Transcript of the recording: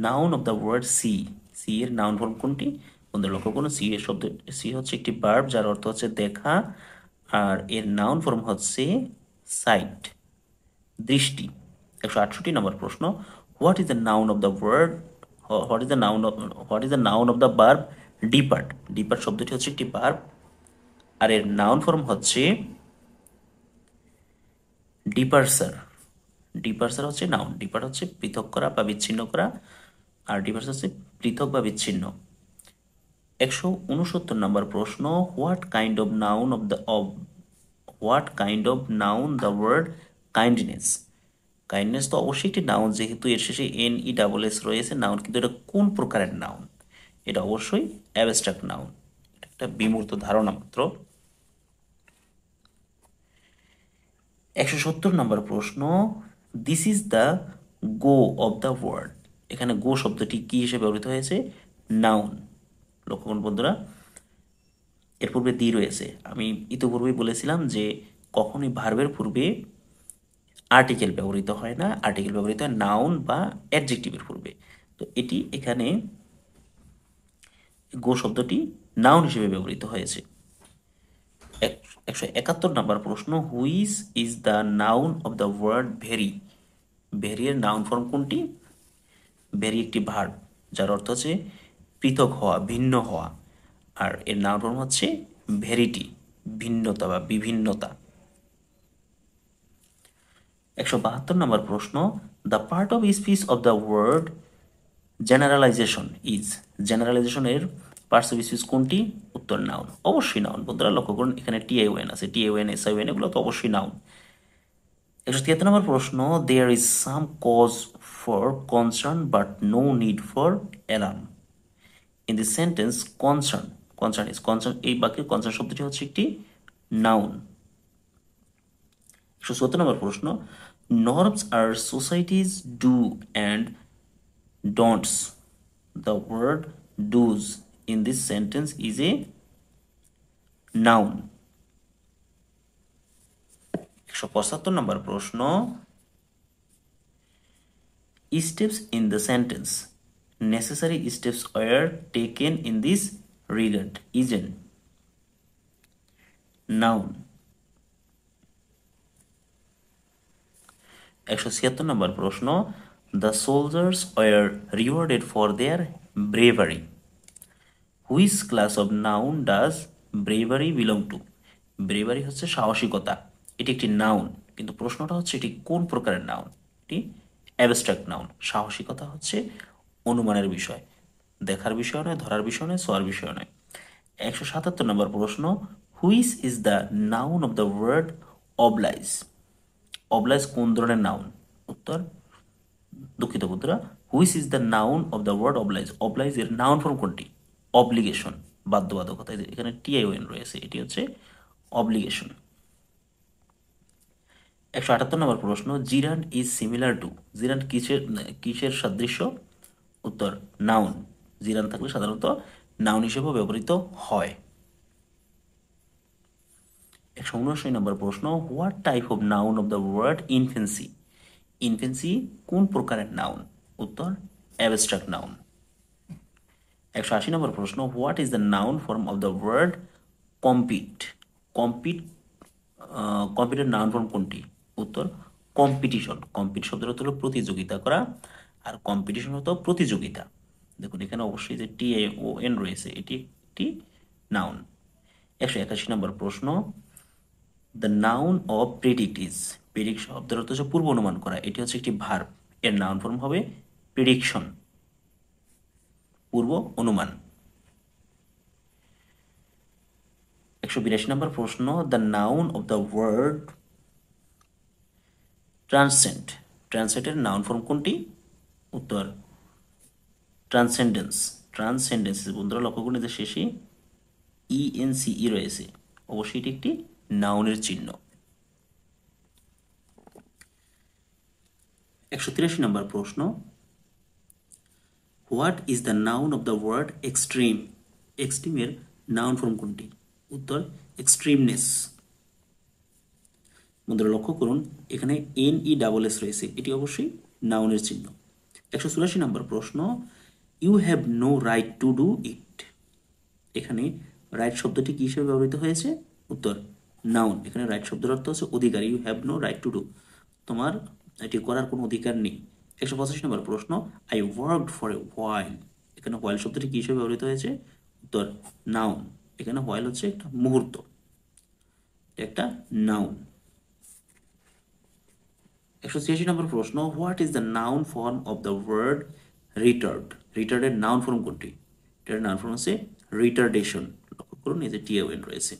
Noun of the word see, see এর noun form কোনটি? বন্ধুরা লক্ষ্য করুন, সি এর শব্দ, সি হচ্ছে একটি ভার্ব যার অর্থ হচ্ছে দেখা, আর এর নাউন ফর্ম হচ্ছে সাইট, দৃষ্টি। 168 নম্বর প্রশ্ন, what is the noun of the word, what is the noun of the verb depart? Depart শব্দটি হচ্ছে একটি ভার্ব, আর এর নাউন ফর্ম হচ্ছে ডিপার্সার। ডিপার্সার হচ্ছে নাউন, ডিপার্ট হচ্ছে পৃথক করা বা বিচ্ছিন্ন করা, আর ডিপার্সার হচ্ছে পৃথক বা বিচ্ছিন্ন। 169 নম্বর প্রশ্ন, what kind of noun the word kindness? Kindness তো অবশ্যই একটি নাউন, যেহেতু এর শেষে NESS রয়েছে নাউন, কিন্তু এটা কোন প্রকারের নাউন? এটা অবশ্যই অ্যাবস্ট্রাক্ট নাউন, এটা একটা বিমূর্ত ধারণা মাত্র। 170 নম্বর প্রশ্ন, this is the go of the word. এখানে গো শব্দটি কি হিসেবে ব্যবহৃত হয়েছে? নাউন। লক্ষ্য করুন বন্ধুরা, এর পূর্বে দি রয়েছে। আমি ইতিপূর্বেই বলেছিলাম যে কখনোই ভার্বের পূর্বে আর্টিকেল ব্যবহৃত হয় না, আর্টিকেল ব্যবহৃত হয় নাউন বা অ্যাডজেক্টিভের পূর্বে। তো এটি এখানে গো শব্দটি নাউন হিসেবে ব্যবহৃত হয়েছে। 171 নম্বর প্রশ্ন, which is the noun of the word vary? Vary এর নাউন ফর্ম কোনটি? ভেরি একটি ভার্ব যার অর্থ হচ্ছে পৃথক হওয়া, ভিন্ন হওয়া, আর এর নাউন ফর্ম হচ্ছে ভেরিটি, ভিন্নতা বা বিভিন্নতা। 172 নম্বর প্রশ্ন, the part of speech of the word generalisation is. জেনারেলাইজেশনের পার্টস অফ স্পিচ কোনটি? উত্তর নাউন, অবশ্যই নাউন। বন্ধুরা লক্ষ্য করুন, এখানে TION আছে, TION SION এগুলো তো অবশ্যই নাউন। 173 নম্বর প্রশ্ন, there is some cause for concern but no need for alarm. In this sentence concern, concern এই বাক্যে কনসার্ন শব্দটি হচ্ছে একটি নাউন। 174 নম্বর প্রশ্ন, norms are societies do and don'ts. The word do's in this sentence is a noun. 175 নম্বর প্রশ্ন, steps in the sentence, necessary steps were taken in this regard is a noun. 176 নম্বর প্রশ্ন, the soldiers were rewarded for their bravery. Which class of noun does bravery belong to? Bravery হচ্ছে সাহসিকতা, এটি একটি noun, কিন্তু প্রশ্নটা হচ্ছে এটি কোন প্রকারের নাউন? এটি অ্যাবস্ট্রাক্ট নাউন। সাহসিকতা হচ্ছে অনুমানের বিষয়, দেখার বিষয় নয়, ধরার বিষয় নয়, ছোঁয়ার বিষয় নয়। 177 নম্বর প্রশ্ন, which is the noun of the word oblige? Oblige কোন ধরনের নাউন? উত্তর, দুঃখিত বন্ধুরা, which is the noun of the word oblige? Oblige এর নাউন ফর্ম কোনটি? অব্লিগেশন, বাধ্যবাধকতা। এখানে TION রয়েছে, এটি হচ্ছে অব্লিগেশন। 178 নম্বর প্রশ্ন, জিরান ইজ সিমিলার টু। জিরান কিসের কিসের সাদৃশ্য? উত্তর, নাউন। জিরান থাকলে সাধারণত নাউন হিসেবেও ব্যবহৃত হয়। 179 নম্বর প্রশ্ন, what type of noun of the word infancy? Infancy কোন প্রকারের নাউন? উত্তর, অ্যাবস্ট্রাক্ট নাউন। 180 নম্বর প্রশ্ন, what is the noun form of the word compete? Compete, কম্পিটের নাউন ফর্ম কোনটি? উত্তর, কম্পিটিশন। কম্পিট শব্দের অর্থ হলো প্রতিযোগিতা করা, আর কম্পিটিশন হতো প্রতিযোগিতা। দেখুন এখানে অবশ্যই যে TION রয়েছে, এটি একটি নাউন। 181 নম্বর প্রশ্ন, the noun of predict is. Predict শব্দের অর্থ হচ্ছে পূর্ব অনুমান করা, এটি হচ্ছে একটি ভার্ব, এর নাউন ফর্ম হবে প্রেডিকশন, পূর্ব অনুমান। 182 নম্বর প্রশ্ন, the noun of the word transcend. ট্রান্সেন্ডের নাউন ফর্ম কোনটি? উত্তর, ট্রান্সেন্ডেন্স। ট্রান্সেন্ডেন্স বন্ধুরা লক্ষ্য করুন, যে শেষে ENCE রয়েছে, অবশ্যই এটি একটি নাউনের চিহ্ন। 183 নম্বর প্রশ্ন, what is the noun of the word extreme? এক্সট্রিমের নাউন ফর্ম কোনটি? উত্তর, এক্সট্রিমনেস। বন্ধুরা লক্ষ্য করুন, এখানে NESS রয়েছে, এটি অবশ্যই নাউনের চিহ্ন। 184 নম্বর প্রশ্ন, you have no right to do it. এখানে রাইট শব্দটি কি হিসেবে ব্যবহৃত হয়েছে? উত্তর নাউন। এখানে রাইট শব্দের অর্থ হচ্ছে অধিকার। You have no right to do, তোমার এটি করার কোনো অধিকার নেই। 185 নম্বর প্রশ্ন, I worked for a while. এখানে হোয়াইল শব্দটি কি হিসেবে ব্যবহৃত হয়েছে? উত্তর নাউন। এখানে হোয়াইল হচ্ছে একটা মুহূর্ত, একটা নাউন। 186 নম্বর প্রশ্ন, what is the noun form of the word retard. রিটার্ডের নাউন ফর্ম কোনটি? এটার নাউন ফর্ম হচ্ছে রিটার্ডেশন। লক্ষ্য করুন এই যে টিএওএন রয়েছে।